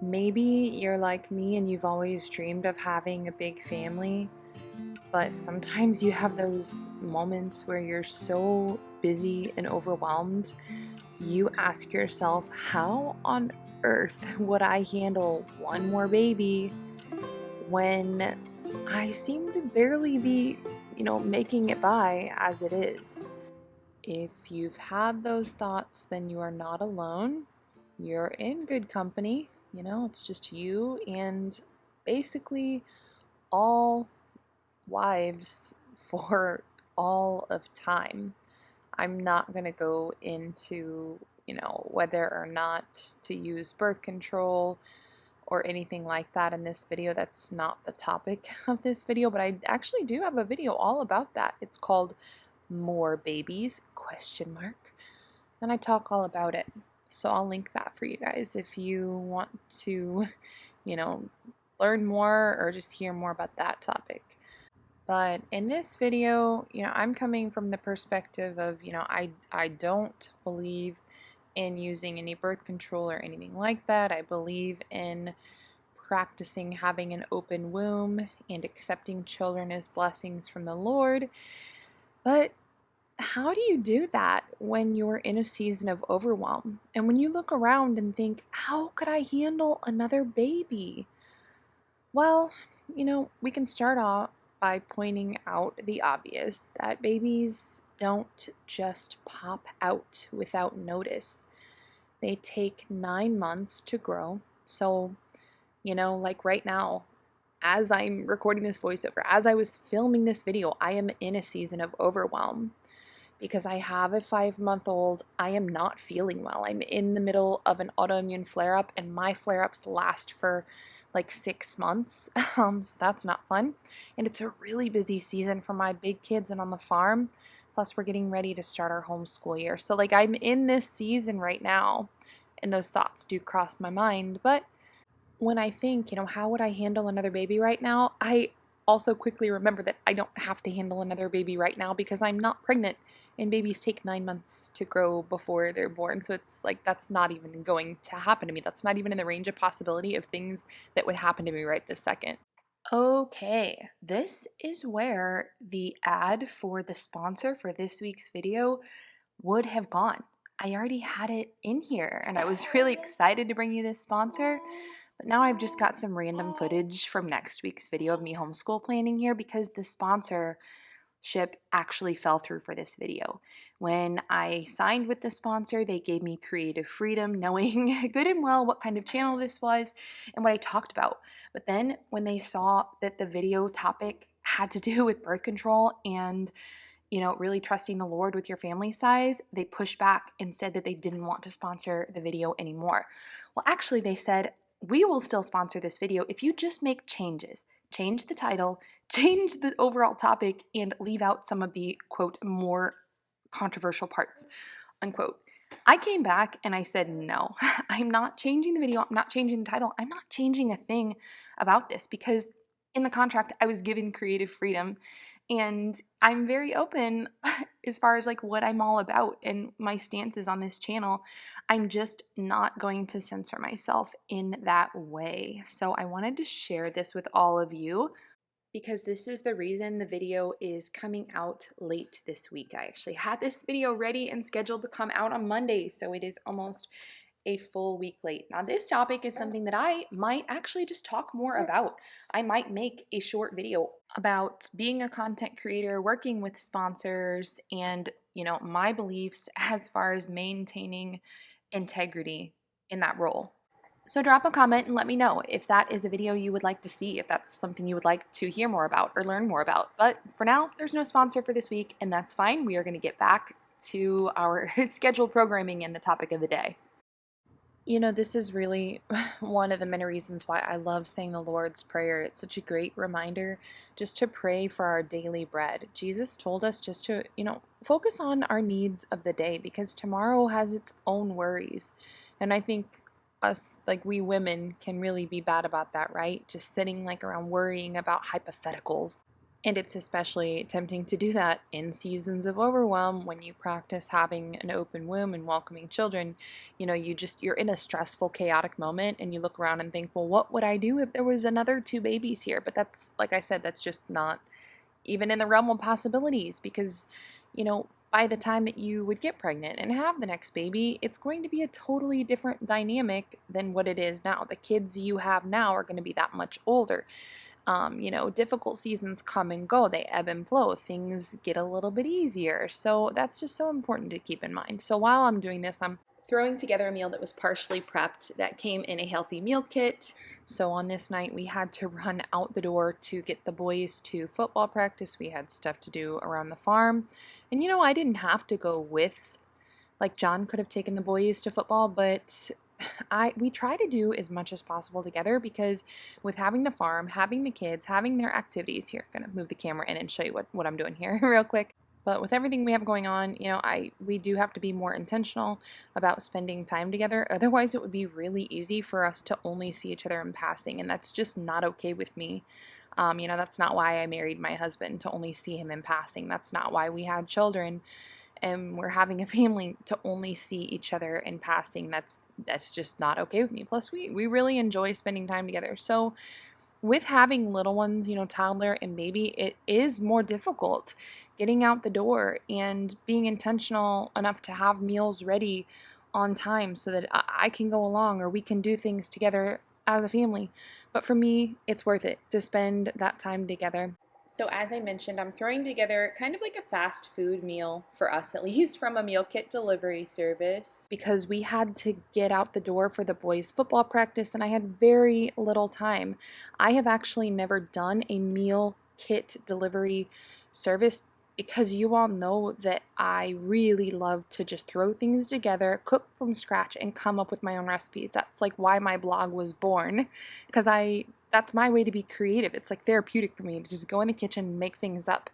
Maybe you're like me and you've always dreamed of having a big family, but sometimes you have those moments where you're so busy and overwhelmed, you ask yourself, how on earth would I handle one more baby when I seem to barely be, making it by as it is? If you've had those thoughts, then you are not alone. You're in good company. It's just you and basically all wives for all of time. I'm not going to go into, whether or not to use birth control or anything like that in this video. That's not the topic of this video, but I actually do have a video all about that. It's called More Babies question mark, and I talk all about it. So I'll link that for you guys if you want to, you know, learn more or just hear more about that topic. But in this video, I'm coming from the perspective of, I don't believe in using any birth control or anything like that. I believe in practicing having an open womb and accepting children as blessings from the Lord. But how do you do that when you're in a season of overwhelm? And when you look around and think, how could I handle another baby? Well, we can start off by pointing out the obvious that babies don't just pop out without notice. They take 9 months to grow. So, like right now, as I'm recording this voiceover, as I was filming this video, I am in a season of overwhelm because I have a 5-month-old. I am not feeling well. I'm in the middle of an autoimmune flare up, and my flare ups last for like 6 months. So that's not fun. And it's a really busy season for my big kids and on the farm. Plus, we're getting ready to start our homeschool year. So, like, I'm in this season right now, and those thoughts do cross my mind. But when I think, how would I handle another baby right now? I also quickly remember that I don't have to handle another baby right now because I'm not pregnant and babies take 9 months to grow before they're born. So it's like that's not even going to happen to me. That's not even in the range of possibility of things that would happen to me right this second. Okay, this is where the ad for the sponsor for this week's video would have gone. I already had it in here and I was really excited to bring you this sponsor. But now I've just got some random footage from next week's video of me homeschool planning here because the sponsorship actually fell through for this video. When I signed with the sponsor, they gave me creative freedom, knowing good and well what kind of channel this was and what I talked about. But then when they saw that the video topic had to do with birth control and really trusting the Lord with your family size, they pushed back and said that they didn't want to sponsor the video anymore. Well, actually, they said, we will still sponsor this video if you just make changes. Change the title, change the overall topic, and leave out some of the, quote, more controversial parts, unquote. I came back and I said, no, I'm not changing the video. I'm not changing the title. I'm not changing a thing about this because in the contract, I was given creative freedom and I'm very open as far as like what I'm all about and my stances on this channel. I'm just not going to censor myself in that way. So I wanted to share this with all of you because this is the reason the video is coming out late this week. I actually had this video ready and scheduled to come out on Monday, so it is almost a full week late. Now, this topic is something that I might actually just talk more about. I might make a short video about being a content creator, working with sponsors, and, my beliefs as far as maintaining integrity in that role. So drop a comment and let me know if that is a video you would like to see, if that's something you would like to hear more about or learn more about. But for now, there's no sponsor for this week, and that's fine. We are going to get back to our scheduled programming and the topic of the day. This is really one of the many reasons why I love saying the Lord's Prayer. It's such a great reminder just to pray for our daily bread. Jesus told us just to, focus on our needs of the day because tomorrow has its own worries. And I think us, like we women, can really be bad about that, right? Just sitting like around worrying about hypotheticals. And it's especially tempting to do that in seasons of overwhelm when you practice having an open womb and welcoming children. You're in a stressful, chaotic moment and you look around and think, well, what would I do if there was another two babies here? But that's, like I said, that's just not even in the realm of possibilities because, by the time that you would get pregnant and have the next baby, it's going to be a totally different dynamic than what it is now. The kids you have now are going to be that much older. Difficult seasons come and go, they ebb and flow, things get a little bit easier. So that's just so important to keep in mind. So while I'm doing this, I'm throwing together a meal that was partially prepped that came in a healthy meal kit. So on this night, we had to run out the door to get the boys to football practice. We had stuff to do around the farm. And I didn't have to go with, like, John could have taken the boys to football, but we try to do as much as possible together because with having the farm, having the kids, having their activities here, I'm gonna move the camera in and show you what I'm doing here real quick. But with everything we have going on, we do have to be more intentional about spending time together. Otherwise, it would be really easy for us to only see each other in passing, and that's just not okay with me. That's not why I married my husband, to only see him in passing. That's not why we had children and we're having a family, to only see each other in passing. That's just not okay with me. Plus we really enjoy spending time together. So with having little ones, toddler and baby, it is more difficult getting out the door and being intentional enough to have meals ready on time so that I can go along or we can do things together as a family. But for me, it's worth it to spend that time together. So, as I mentioned, I'm throwing together kind of like a fast food meal for us, at least from a meal kit delivery service, because we had to get out the door for the boys' football practice and I had very little time. I have actually never done a meal kit delivery service because you all know that I really love to just throw things together, cook from scratch, and come up with my own recipes. That's like why my blog was born, because that's my way to be creative. It's like therapeutic for me to just go in the kitchen and make things up.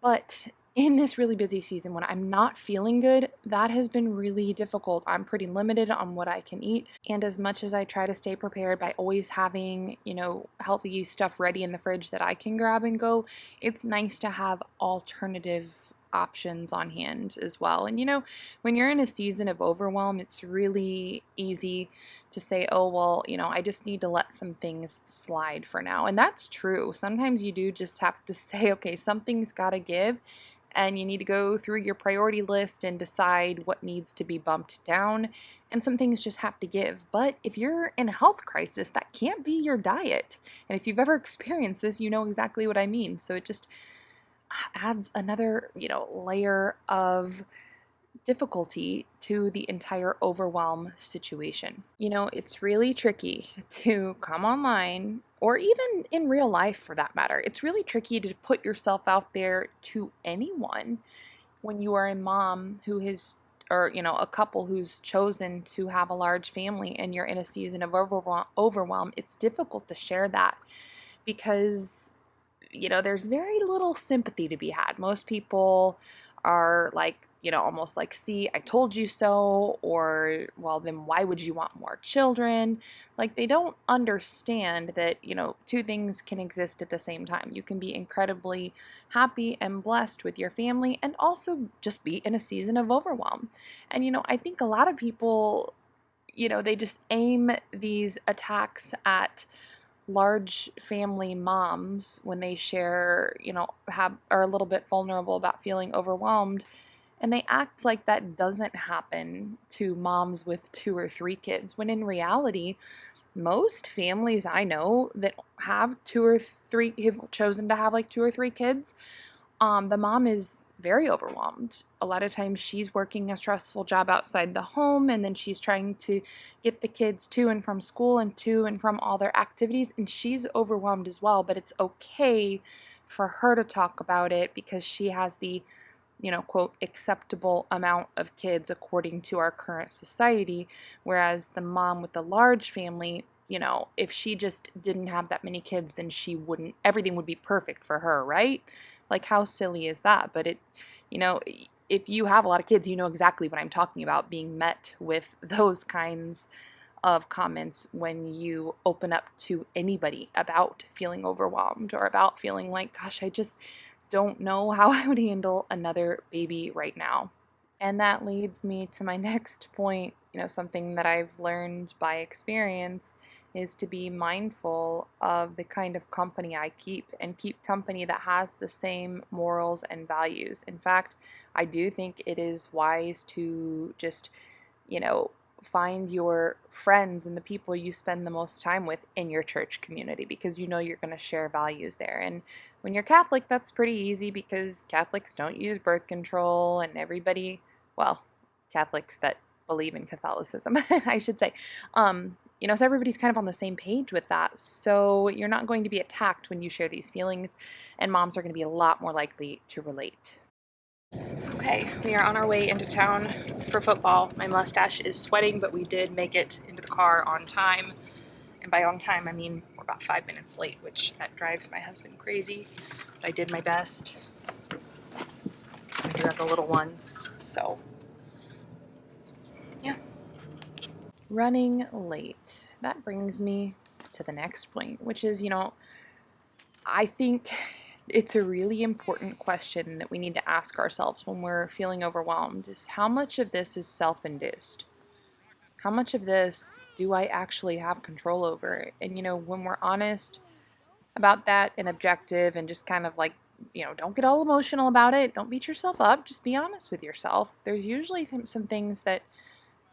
But in this really busy season, when I'm not feeling good, that has been really difficult. I'm pretty limited on what I can eat. And as much as I try to stay prepared by always having, healthy stuff ready in the fridge that I can grab and go, it's nice to have alternative options on hand as well. And when you're in a season of overwhelm, it's really easy to say, oh, well, I just need to let some things slide for now. And that's true. Sometimes you do just have to say, okay, something's got to give. And you need to go through your priority list and decide what needs to be bumped down. And some things just have to give. But if you're in a health crisis, that can't be your diet. And if you've ever experienced this, you know exactly what I mean. So it just adds another, layer of difficulty to the entire overwhelm situation. It's really tricky to come online or even in real life for that matter. It's really tricky to put yourself out there to anyone when you are a mom who has or a couple who's chosen to have a large family and you're in a season of overwhelm. It's difficult to share that because there's very little sympathy to be had. Most people are like, almost like, see, I told you so, or, well, then why would you want more children? Like, they don't understand that, two things can exist at the same time. You can be incredibly happy and blessed with your family and also just be in a season of overwhelm. And, I think a lot of people, they just aim these attacks at large family moms when they share, have are a little bit vulnerable about feeling overwhelmed, and they act like that doesn't happen to moms with two or three kids, when in reality, most families I know that have two or three have chosen to have like two or three kids, the mom is very overwhelmed. A lot of times she's working a stressful job outside the home, and then she's trying to get the kids to and from school and to and from all their activities, and she's overwhelmed as well. But it's okay for her to talk about it because she has the, quote, acceptable amount of kids according to our current society. Whereas the mom with the large family, if she just didn't have that many kids, then everything would be perfect for her, right? Like, how silly is that? But you know, if you have a lot of kids, you know exactly what I'm talking about, being met with those kinds of comments when you open up to anybody about feeling overwhelmed or about feeling like, gosh, I just don't know how I would handle another baby right now. And that leads me to my next point. Something that I've learned by experience is to be mindful of the kind of company I keep and keep company that has the same morals and values. In fact, I do think it is wise to just, you know, find your friends and the people you spend the most time with in your church community because you're going to share values there. And when you're Catholic, that's pretty easy because Catholics don't use birth control, and everybody, well, Catholics that believe in Catholicism, I should say, so everybody's kind of on the same page with that. So you're not going to be attacked when you share these feelings, and moms are going to be a lot more likely to relate. Okay, we are on our way into town for football. My mustache is sweating, but we did make it into the car on time. And by on time, I mean we're about 5 minutes late, which that drives my husband crazy. But I did my best. I do have the little ones, so yeah. Running late. That brings me to the next point, which is, I think it's a really important question that we need to ask ourselves when we're feeling overwhelmed is how much of this is self-induced? How much of this do I actually have control over? And, when we're honest about that and objective and just kind of like, don't get all emotional about it. Don't beat yourself up. Just be honest with yourself. There's usually some things that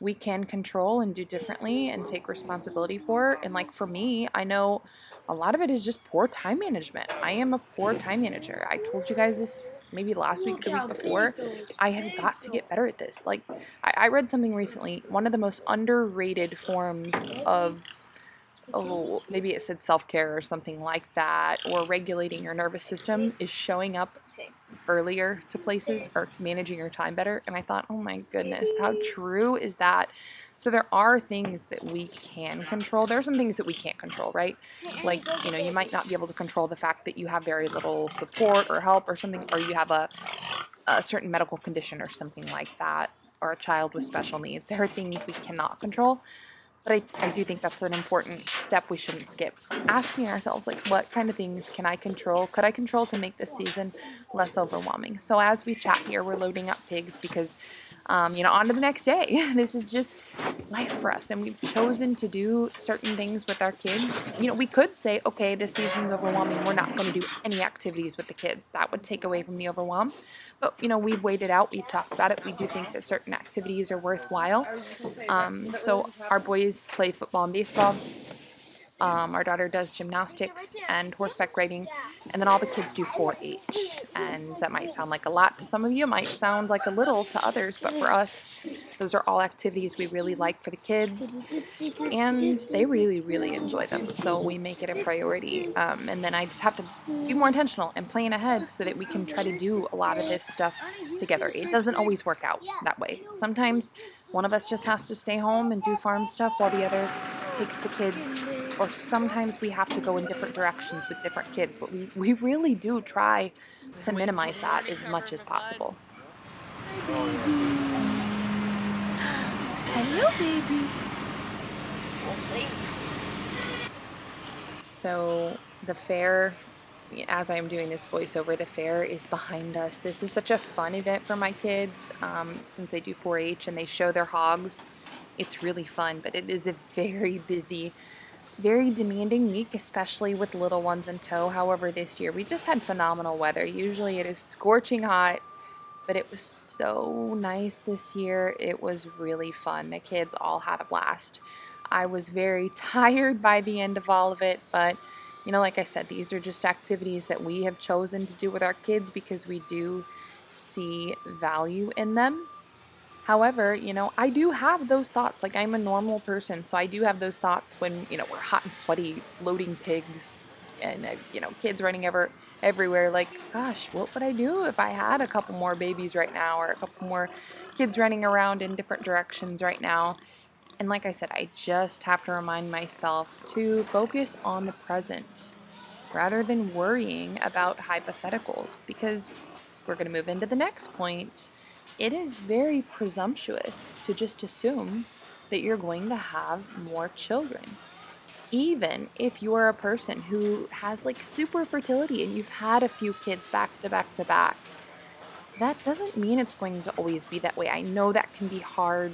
we can control and do differently and take responsibility for. And like for me, I know a lot of it is just poor time management. I am a poor time manager. I told you guys this maybe last week or the week before. I have got to get better at this. Like I read something recently, one of the most underrated forms of, oh, maybe it said self-care or something like that, or regulating your nervous system is showing up earlier to places or managing your time better. And I thought, oh my goodness, how true is that? So there are things that we can control. There are some things that we can't control, right? Like, you might not be able to control the fact that you have very little support or help or something, or you have a certain medical condition or something like that, or a child with special needs. There are things we cannot control. But I do think that's an important step we shouldn't skip. Asking ourselves, like, what kind of things can I control? Could I control to make this season less overwhelming? So as we chat here, we're loading up pigs because, on to the next day. This is just life for us. And we've chosen to do certain things with our kids. We could say, okay, this season's overwhelming. We're not going to do any activities with the kids. That would take away from the overwhelm. But, we've waited out. We've talked about it. We do think that certain activities are worthwhile. So our boys play football and baseball. Our daughter does gymnastics and horseback riding, and then all the kids do 4-H. And that might sound like a lot to some of you, it might sound like a little to others, but for us, those are all activities we really like for the kids, and they really, really enjoy them. So we make it a priority. And then I just have to be more intentional and plan ahead so that we can try to do a lot of this stuff together. It doesn't always work out that way. Sometimes one of us just has to stay home and do farm stuff while the other takes the kids, or sometimes we have to go in different directions with different kids, but we really do try to minimize that as much as possible. Hello, baby. We'll sleep. So the fair, as I am doing this voiceover, the fair is behind us. This is such a fun event for my kids, since they do 4-H and they show their hogs. It's really fun, but it is a very busy, very demanding week, especially with little ones in tow. However, this year we just had phenomenal weather. Usually it is scorching hot, but it was so nice this year. It was really fun. The kids all had a blast. I was very tired by the end of all of it, but like I said, these are just activities that we have chosen to do with our kids because we do see value in them. However, I do have those thoughts. Like, I'm a normal person, so I do have those thoughts when, we're hot and sweaty, loading pigs, and, kids running everywhere. Like, gosh, what would I do if I had a couple more babies right now, or a couple more kids running around in different directions right now? And like I said, I just have to remind myself to focus on the present rather than worrying about hypotheticals, because we're going to move into the next point. It is very presumptuous to just assume that you're going to have more children. Even if you're a person who has like super fertility and you've had a few kids back to back to back, that doesn't mean it's going to always be that way. I know that can be hard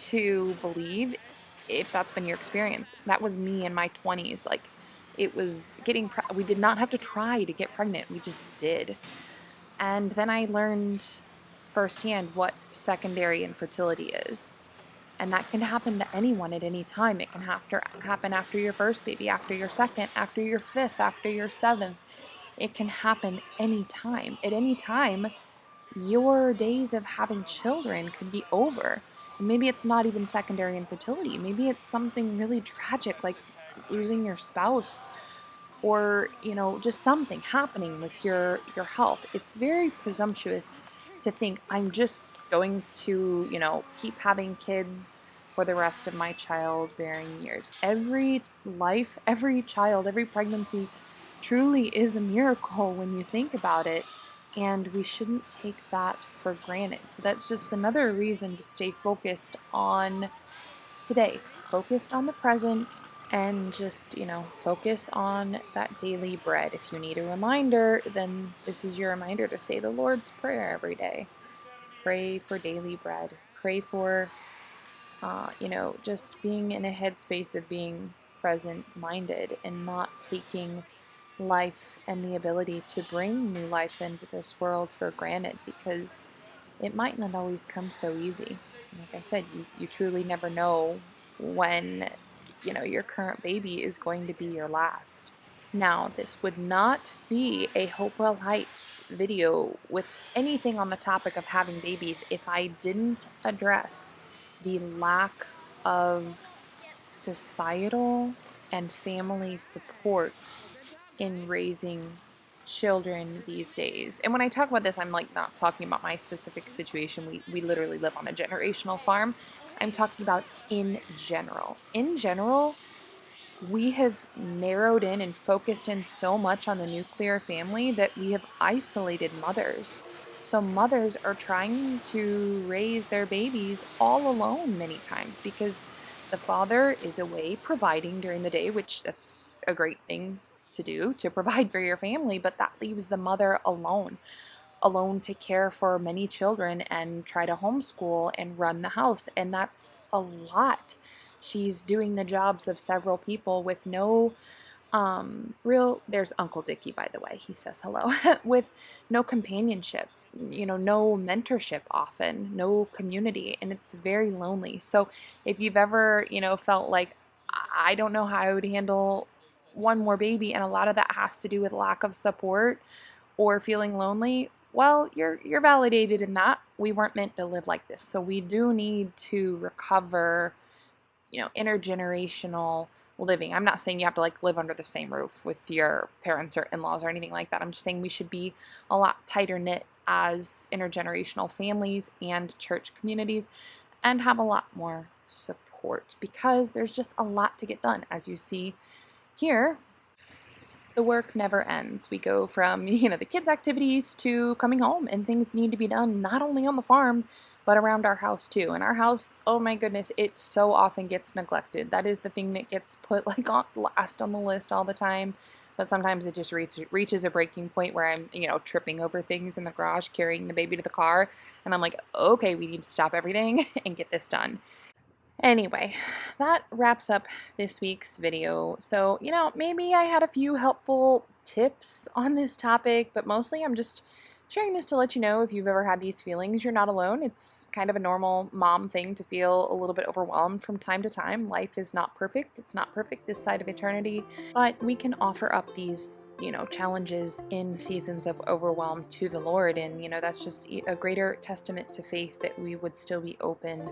to believe if that's been your experience. That was me in my 20s. Like it was we did not have to try to get pregnant. We just did. And then I learned firsthand what secondary infertility is. And that can happen to anyone at any time. It can have to happen after your first baby, after your second, after your fifth, after your seventh. It can happen anytime. At any time, your days of having children could be over. And maybe it's not even secondary infertility. Maybe it's something really tragic like losing your spouse or, just something happening with your health. It's very presumptuous to think I'm just going to, keep having kids for the rest of my childbearing years. Every life, every child, every pregnancy truly is a miracle when you think about it, and we shouldn't take that for granted. So that's just another reason to stay focused on today, focused on the present, and just, focus on that daily bread. If you need a reminder, then this is your reminder to say the Lord's Prayer every day. Pray for daily bread. Pray for, just being in a headspace of being present minded and not taking life and the ability to bring new life into this world for granted, because it might not always come so easy. Like I said, you truly never know when, your current baby is going to be your last. Now, this would not be a Hopewell Heights video with anything on the topic of having babies if I didn't address the lack of societal and family support in raising children these days. And when I talk about this, I'm like not talking about my specific situation. We literally live on a generational farm. I'm talking about in general. In general, we have narrowed in and focused in so much on the nuclear family that we have isolated mothers. So mothers are trying to raise their babies all alone many times because the father is away providing during the day, which that's a great thing to do, to provide for your family, but that leaves the mother alone to care for many children and try to homeschool and run the house. And that's a lot. She's doing the jobs of several people with no real, there's Uncle Dickie, by the way, he says hello, with no companionship, no mentorship often, no community, and it's very lonely. So if you've ever, felt like I don't know how I would handle one more baby, and a lot of that has to do with lack of support or feeling lonely, well, you're validated in that. We weren't meant to live like this. So we do need to recover, intergenerational living. I'm not saying you have to like live under the same roof with your parents or in-laws or anything like that. I'm just saying we should be a lot tighter knit as intergenerational families and church communities and have a lot more support, because there's just a lot to get done. As you see here, the work never ends. We go from, the kids' activities to coming home, and things need to be done not only on the farm, but around our house too. And our house, oh my goodness, it so often gets neglected. That is the thing that gets put like on last on the list all the time. But sometimes it just reaches a breaking point where I'm, tripping over things in the garage, carrying the baby to the car. And I'm like, okay, we need to stop everything and get this done. Anyway, that wraps up this week's video. So, maybe I had a few helpful tips on this topic, but mostly I'm just sharing this to let you know if you've ever had these feelings, you're not alone. It's kind of a normal mom thing to feel a little bit overwhelmed from time to time. Life is not perfect. It's not perfect this side of eternity, but we can offer up these, challenges in seasons of overwhelm to the Lord. And, that's just a greater testament to faith that we would still be open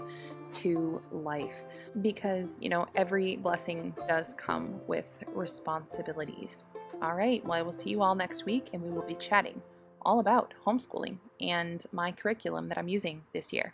to life, because, every blessing does come with responsibilities. All right, well, I will see you all next week, and we will be chatting all about homeschooling and my curriculum that I'm using this year.